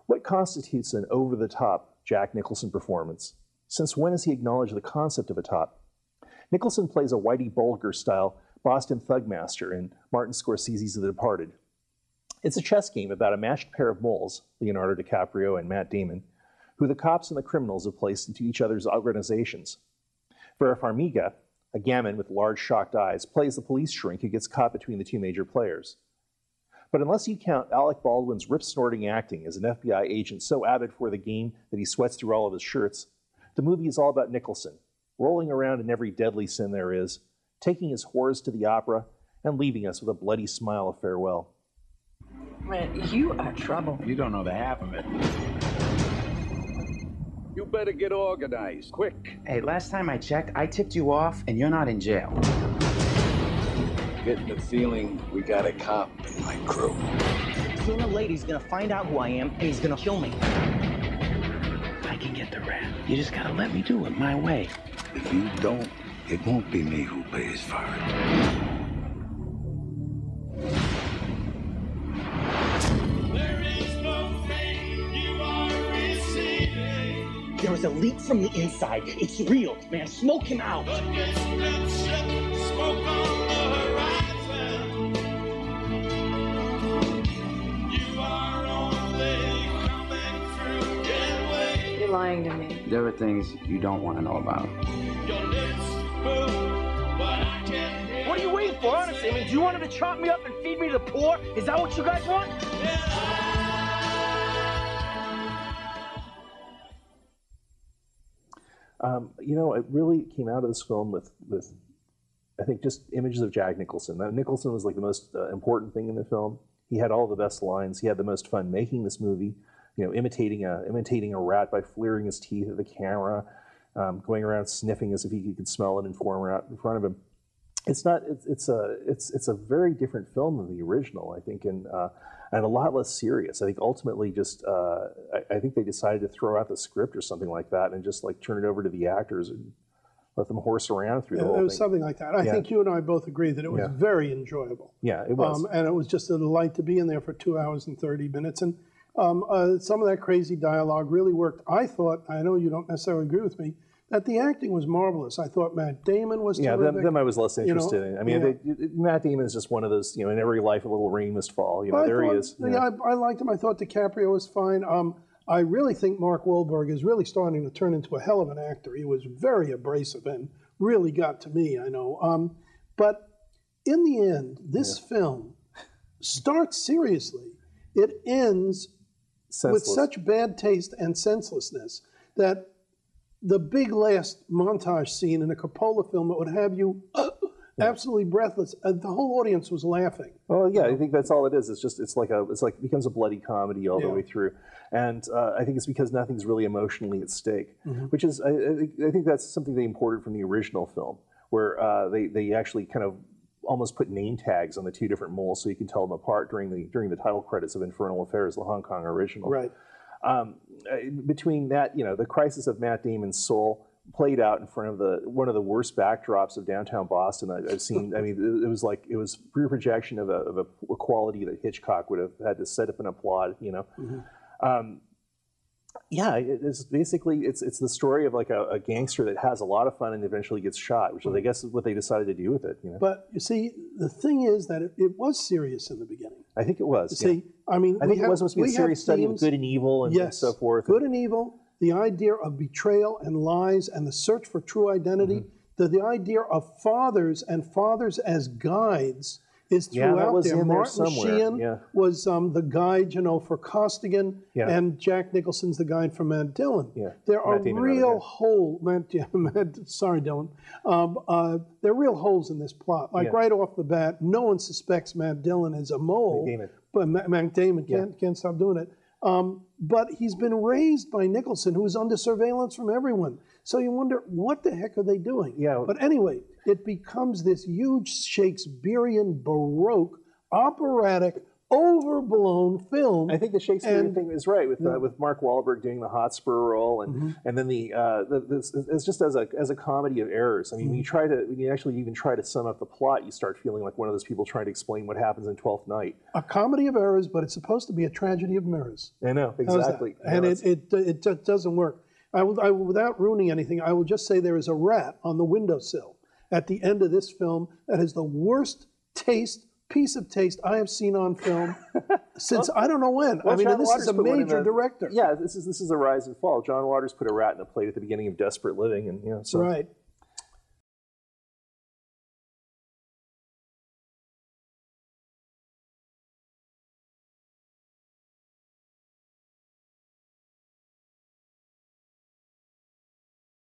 What constitutes an over-the-top Jack Nicholson performance? Since when has he acknowledged the concept of a top? Nicholson plays a Whitey Bulger-style Boston thugmaster in Martin Scorsese's The Departed. It's a chess game about a matched pair of moles, Leonardo DiCaprio and Matt Damon, who the cops and the criminals have placed into each other's organizations. Vera Farmiga, a gamin with large shocked eyes, plays the police shrink who gets caught between the two major players. But unless you count Alec Baldwin's rip-snorting acting as an FBI agent so avid for the game that he sweats through all of his shirts, the movie is all about Nicholson, rolling around in every deadly sin there is, taking his whores to the opera, and leaving us with a bloody smile of farewell. Man, you are trouble. You don't know the half of it. You better get organized, quick. Hey, last time I checked, I tipped you off, and you're not in jail. Getting the feeling we got a cop in my crew. Sooner or later, he's gonna find out who I am, and he's gonna kill me. I can get the rap. You just gotta let me do it my way. If you don't, it won't be me who pays for it. There is a leak from the inside. It's real, man. Smoke him out. You're lying to me. There are things you don't want to know about. What are you waiting for, honestly? I mean, do you want him to chop me up and feed me to the poor? Is that what you guys want? You know, it really came out of this film with I think, just images of Jack Nicholson. Now, Nicholson was like the most important thing in the film. He had all the best lines. He had the most fun making this movie. You know, imitating a rat by fleering his teeth at the camera, going around sniffing as if he could smell an informer out in front of him. It's a very different film than the original, I think, and a lot less serious. I think ultimately just I think they decided to throw out the script or something like that and just like turn it over to the actors and let them horse around through the whole thing. It was something like that. I think you and I both agree that it was very enjoyable. Yeah, it was. And it was just a delight to be in there for 2 hours and 30 minutes. And some of that crazy dialogue really worked. I thought, I know you don't necessarily agree with me, that the acting was marvelous. I thought Matt Damon was terrific. Yeah, them I was less interested in. I mean, Matt Damon is just one of those, in every life a little rain must fall. He is. Yeah, I liked him. I thought DiCaprio was fine. I really think Mark Wahlberg is really starting to turn into a hell of an actor. He was very abrasive and really got to me, I know. But in the end, this film starts seriously. It ends with such bad taste and senselessness that the big last montage scene in a Coppola film that would have you absolutely breathless, the whole audience was laughing. Well, yeah, I think that's all it is. It becomes a bloody comedy all the way through, and I think it's because nothing's really emotionally at stake, which is I think that's something they imported from the original film, where they actually kind of almost put name tags on the two different moles so you can tell them apart during the title credits of Infernal Affairs, the Hong Kong original. Right. Between that, the crisis of Matt Damon's soul played out in front of one of the worst backdrops of downtown Boston I've seen. I mean, it was pure projection of a quality that Hitchcock would have had to set up and applaud. It's basically it's the story of like a gangster that has a lot of fun and eventually gets shot, which I guess is what they decided to do with it. But you see, the thing is that it was serious in the beginning. I think it was. See, I mean, I think it was supposed to be a serious study of good and evil and so forth. Good and evil, the idea of betrayal and lies and the search for true identity, the idea of fathers and fathers as guides is throughout there. Martin Sheen was the guide, for Costigan, and Jack Nicholson's the guide for Matt Dillon. There are real holes. Sorry, Dillon. There are real holes in this plot. Like right off the bat, no one suspects Matt Dillon is a mole. But Matt Damon can't stop doing it. But he's been raised by Nicholson, who is under surveillance from everyone. So you wonder, what the heck are they doing? But anyway, it becomes this huge Shakespearean, Baroque, operatic, overblown film. I think the Shakespearean thing is right with Mark Wahlberg doing the Hotspur role, and then it's just as a comedy of errors. I mean, when you actually even try to sum up the plot, you start feeling like one of those people trying to explain what happens in Twelfth Night. A comedy of errors, but it's supposed to be a tragedy of mirrors. I know, exactly. And it doesn't work. I will, without ruining anything, I will just say there is a rat on the windowsill at the end of this film that is the worst piece of taste I have seen on film since I don't know when. I mean, this is a major director. Yeah, this is a rise and fall. John Waters put a rat in a plate at the beginning of Desperate Living, and so. Right.